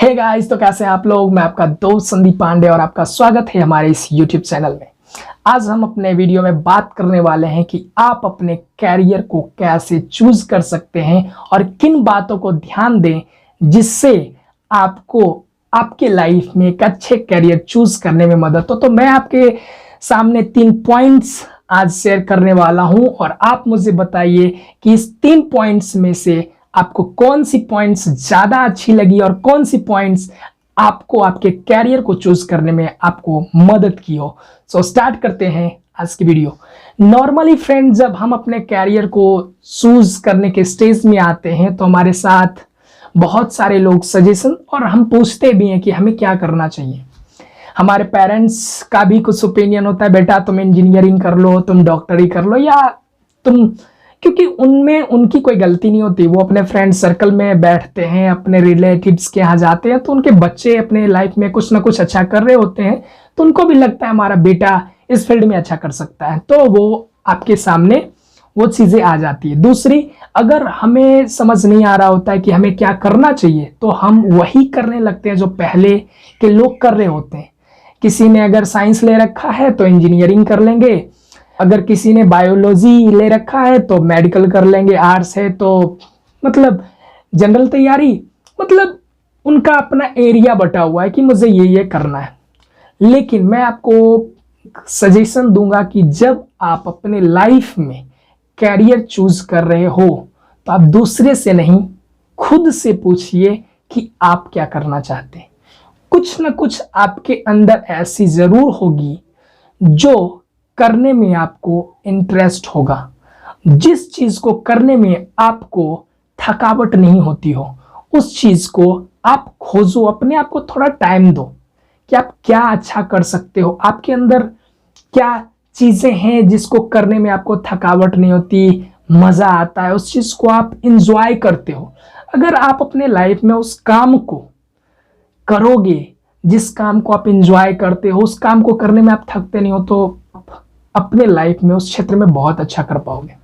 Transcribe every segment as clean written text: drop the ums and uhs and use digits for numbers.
Hey guys, तो कैसे हैं आप लोग। मैं आपका दोस्त संदीप पांडे और आपका स्वागत है हमारे इस YouTube चैनल में। आज हम अपने वीडियो में बात करने वाले हैं कि आप अपने कैरियर को कैसे चूज कर सकते हैं और किन बातों को ध्यान दें जिससे आपको आपके लाइफ में एक अच्छे कैरियर चूज करने में मदद हो। तो मैं आपके सामने 3 पॉइंट्स आज शेयर करने वाला हूं और आप मुझे बताइए कि इस 3 पॉइंट्स में से आपको कौन सी पॉइंट्स ज्यादा अच्छी लगी और कौन सी पॉइंट्स आपको आपके कैरियर को चूज करने में आपको मदद की हो। सो स्टार्ट करते हैं आज की वीडियो। नॉर्मली फ्रेंड, जब हम अपने कैरियर को चूज करने के स्टेज में आते हैं तो हमारे साथ बहुत सारे लोग सजेशन और हम पूछते भी हैं कि हमें क्या करना चाहिए। हमारे पेरेंट्स का भी कुछ ओपिनियन होता है, बेटा तुम इंजीनियरिंग कर लो, तुम डॉक्टरी कर लो, या तुम, क्योंकि उनमें उनकी कोई गलती नहीं होती। वो अपने फ्रेंड सर्कल में बैठते हैं, अपने रिलेटिव्स के यहाँ जाते हैं, तो उनके बच्चे अपने लाइफ में कुछ ना कुछ अच्छा कर रहे होते हैं, तो उनको भी लगता है हमारा बेटा इस फील्ड में अच्छा कर सकता है, तो वो आपके सामने वो चीज़ें आ जाती है। दूसरी, अगर हमें समझ नहीं आ रहा होता है कि हमें क्या करना चाहिए, तो हम वही करने लगते हैं जो पहले के लोग कर रहे होते हैं। किसी ने अगर साइंस ले रखा है तो इंजीनियरिंग कर लेंगे, अगर किसी ने बायोलॉजी ले रखा है तो मेडिकल कर लेंगे, आर्ट्स है तो मतलब जनरल तैयारी, मतलब उनका अपना एरिया बटा हुआ है कि मुझे ये करना है। लेकिन मैं आपको सजेशन दूंगा कि जब आप अपने लाइफ में कैरियर चूज कर रहे हो तो आप दूसरे से नहीं, खुद से पूछिए कि आप क्या करना चाहते हैं। कुछ ना कुछ आपके अंदर ऐसी जरूर होगी जो करने में आपको इंटरेस्ट होगा, जिस चीज को करने में आपको थकावट नहीं होती हो, उस चीज को आप खोजो, अपने आप को थोड़ा टाइम दो कि आप क्या अच्छा कर सकते हो, आपके अंदर क्या चीजें हैं जिसको करने में आपको थकावट नहीं होती, मजा आता है, उस चीज को आप इंजॉय करते हो। अगर आप अपने लाइफ में उस काम को करोगे, जिस काम को आप इंजॉय करते हो, उस काम को करने में आप थकते नहीं हो, तो अपने लाइफ में उस क्षेत्र में बहुत अच्छा कर पाओगे।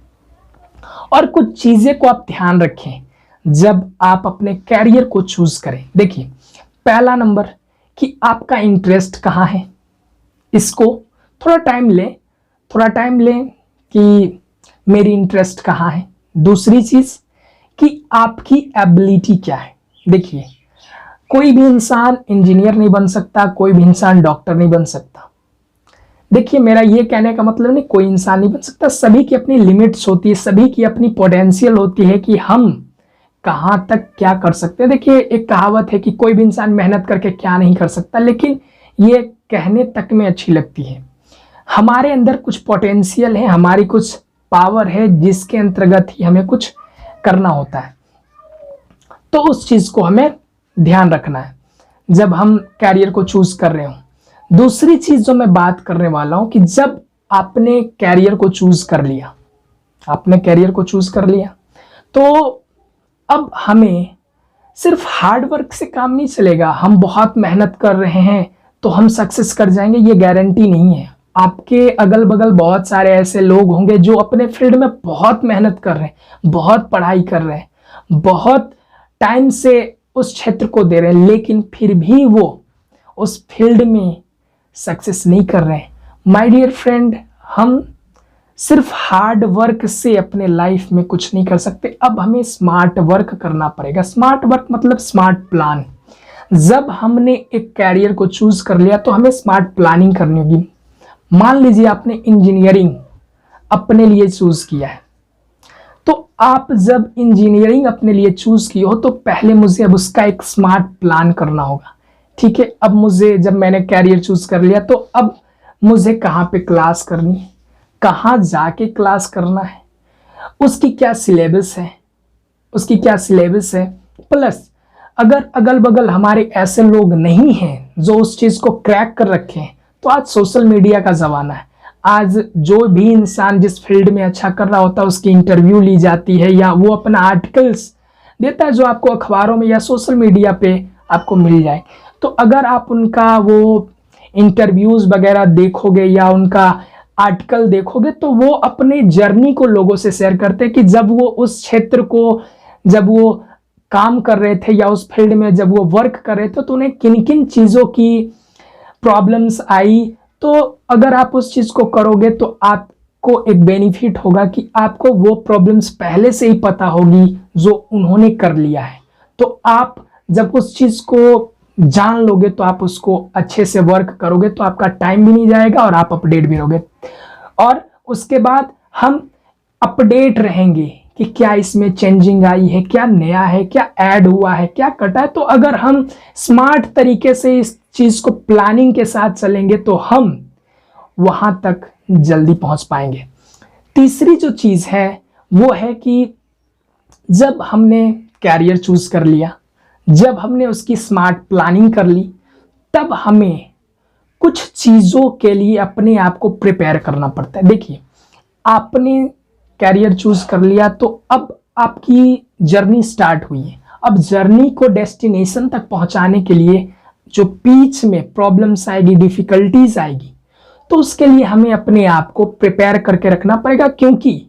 और कुछ चीजें को आप ध्यान रखें जब आप अपने कैरियर को चूज करें। देखिए, पहला नंबर कि आपका इंटरेस्ट कहाँ है, इसको थोड़ा टाइम लें कि मेरी इंटरेस्ट कहाँ है। दूसरी चीज कि आपकी एबिलिटी क्या है। देखिए, कोई भी इंसान इंजीनियर नहीं बन सकता, कोई भी इंसान डॉक्टर नहीं बन सकता। देखिए, मेरा ये कहने का मतलब नहीं कोई इंसान नहीं बन सकता, सभी की अपनी लिमिट्स होती है, सभी की अपनी पोटेंशियल होती है कि हम कहाँ तक क्या कर सकते हैं। देखिए, एक कहावत है कि कोई भी इंसान मेहनत करके क्या नहीं कर सकता, लेकिन ये कहने तक में अच्छी लगती है। हमारे अंदर कुछ पोटेंशियल है, हमारी कुछ पावर है जिसके अंतर्गत ही हमें कुछ करना होता है, तो उस चीज को हमें ध्यान रखना है जब हम कैरियर को चूज कर रहे हो। दूसरी चीज जो मैं बात करने वाला हूं कि जब आपने कैरियर को चूज कर लिया, तो अब हमें सिर्फ हार्ड वर्क से काम नहीं चलेगा। हम बहुत मेहनत कर रहे हैं तो हम सक्सेस कर जाएंगे, ये गारंटी नहीं है। आपके अगल बगल बहुत सारे ऐसे लोग होंगे जो अपने फील्ड में बहुत मेहनत कर रहे हैं, बहुत पढ़ाई कर रहे हैं, बहुत टाइम से उस क्षेत्र को दे रहे हैं, लेकिन फिर भी वो उस फील्ड में सक्सेस नहीं कर रहे हैं। माय डियर फ्रेंड, हम सिर्फ हार्ड वर्क से अपने लाइफ में कुछ नहीं कर सकते, अब हमें स्मार्ट वर्क करना पड़ेगा। स्मार्ट वर्क मतलब स्मार्ट प्लान। जब हमने एक कैरियर को चूज कर लिया तो हमें स्मार्ट प्लानिंग करनी होगी। मान लीजिए आपने इंजीनियरिंग अपने लिए चूज किया है, तो आप जब इंजीनियरिंग अपने लिए चूज की हो तो पहले मुझे अब उसका एक स्मार्ट प्लान करना होगा। ठीक है, अब मुझे, जब मैंने कैरियर चूज कर लिया तो अब मुझे कहाँ पे क्लास करनी है, कहाँ जाके क्लास करना है, उसकी क्या सिलेबस है, प्लस अगर अगल बगल हमारे ऐसे लोग नहीं हैं जो उस चीज को क्रैक कर रखे हैं, तो आज सोशल मीडिया का जमाना है। आज जो भी इंसान जिस फील्ड में अच्छा कर रहा होता है उसकी इंटरव्यू ली जाती है, या वो अपना आर्टिकल्स देता है जो आपको अखबारों में या सोशल मीडिया पे आपको मिल जाए। तो अगर आप उनका वो इंटरव्यूज वगैरह देखोगे या उनका आर्टिकल देखोगे, तो वो अपने जर्नी को लोगों से शेयर करते हैं कि जब वो उस क्षेत्र को जब वो काम कर रहे थे या उस फील्ड में जब वो वर्क कर रहे थे तो उन्हें किन किन चीज़ों की प्रॉब्लम्स आई। तो अगर आप उस चीज़ को करोगे तो आपको एक बेनिफिट होगा कि आपको वो प्रॉब्लम्स पहले से ही पता होगी जो उन्होंने कर लिया है। तो आप जब उस चीज़ को जान लोगे तो आप उसको अच्छे से वर्क करोगे, तो आपका टाइम भी नहीं जाएगा और आप अपडेट भी रहोगे। और उसके बाद हम अपडेट रहेंगे कि क्या इसमें चेंजिंग आई है, क्या नया है, क्या ऐड हुआ है, क्या कटा है। तो अगर हम स्मार्ट तरीके से इस चीज को प्लानिंग के साथ चलेंगे तो हम वहां तक जल्दी पहुंच पाएंगे। तीसरी जो चीज है वो है कि जब हमने कैरियर चूज कर लिया, जब हमने उसकी स्मार्ट प्लानिंग कर ली, तब हमें कुछ चीजों के लिए अपने आप को प्रिपेयर करना पड़ता है। देखिए, आपने कैरियर चूज कर लिया तो अब आपकी जर्नी स्टार्ट हुई है। अब जर्नी को डेस्टिनेशन तक पहुंचाने के लिए जो बीच में प्रॉब्लम्स आएगी, डिफिकल्टीज आएगी, तो उसके लिए हमें अपने आप को प्रिपेयर करके रखना पड़ेगा। क्योंकि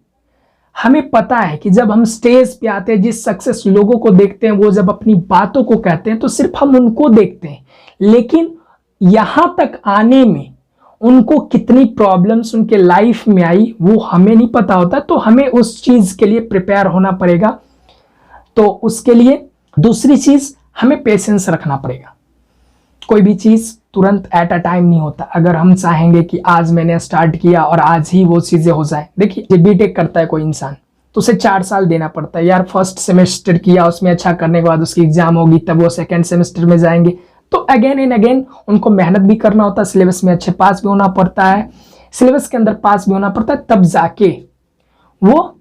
हमें पता है कि जब हम स्टेज पे आते हैं, जिस सक्सेस लोगों को देखते हैं, वो जब अपनी बातों को कहते हैं तो सिर्फ हम उनको देखते हैं, लेकिन यहां तक आने में उनको कितनी प्रॉब्लम्स उनके लाइफ में आई वो हमें नहीं पता होता। तो हमें उस चीज के लिए प्रिपेयर होना पड़ेगा। तो उसके लिए दूसरी चीज, हमें पेशेंस रखना पड़ेगा। कोई भी चीज तुरंत एट अ टाइम नहीं होता। अगर हम चाहेंगे कि आज मैंने स्टार्ट किया और आज ही वो चीजें हो जाए, देखिए जब बीटेक करता है कोई इंसान तो उसे 4 साल देना पड़ता है। यार फर्स्ट सेमेस्टर किया, उसमें अच्छा करने के बाद उसकी एग्जाम होगी, तब वो सेकेंड सेमेस्टर में जाएंगे। तो अगेन एंड अगेन उनको मेहनत भी करना होता है, सिलेबस में अच्छे पास भी होना पड़ता है, सिलेबस के अंदर पास भी होना पड़ता है, तब जाके वो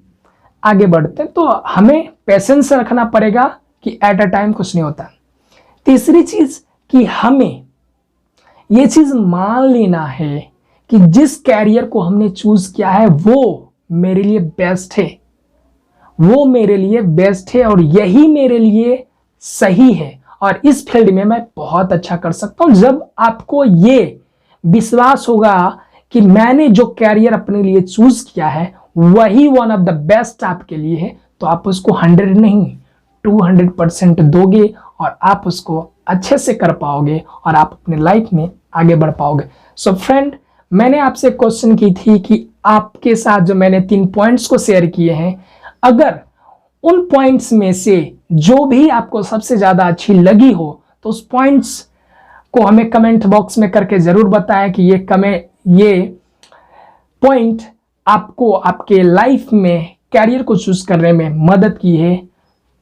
आगे बढ़ते हैं। तो हमें पेशेंस रखना पड़ेगा कि एट अ टाइम कुछ नहीं होता। तीसरी चीज कि हमें ये चीज मान लेना है कि जिस कैरियर को हमने चूज किया है वो मेरे लिए बेस्ट है, वो मेरे लिए बेस्ट है और यही मेरे लिए सही है और इस फील्ड में मैं बहुत अच्छा कर सकता हूं। जब आपको ये विश्वास होगा कि मैंने जो कैरियर अपने लिए चूज किया है वही वन ऑफ द बेस्ट आपके लिए है, तो आप उसको 100 नहीं 200% दोगे और आप उसको अच्छे से कर पाओगे और आप अपने लाइफ में आगे बढ़ पाओगे। सो फ्रेंड, मैंने आपसे क्वेश्चन की थी कि आपके साथ जो मैंने 3 पॉइंट्स को शेयर किए हैं, अगर उन पॉइंट्स में से जो भी आपको सबसे ज्यादा अच्छी लगी हो तो उस पॉइंट्स को हमें कमेंट बॉक्स में करके जरूर बताएं कि ये पॉइंट आपको आपके लाइफ में कैरियर को चूज करने में मदद की है,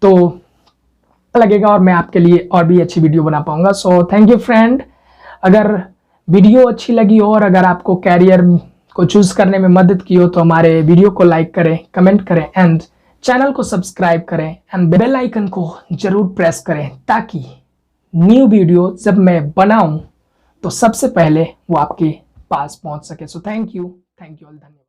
तो लगेगा और मैं आपके लिए और भी अच्छी वीडियो बना पाऊंगा। So thank you friend. अगर वीडियो अच्छी लगी हो और अगर आपको कैरियर को चूज करने में मदद की हो तो हमारे वीडियो को लाइक करें, कमेंट करें एंड चैनल को सब्सक्राइब करें एंड बेल आइकन को जरूर प्रेस करें ताकि न्यू वीडियो जब मैं बनाऊं तो सबसे पहले वो आपके पास पहुंच सके। सो थैंक यू ऑल, धन्यवाद।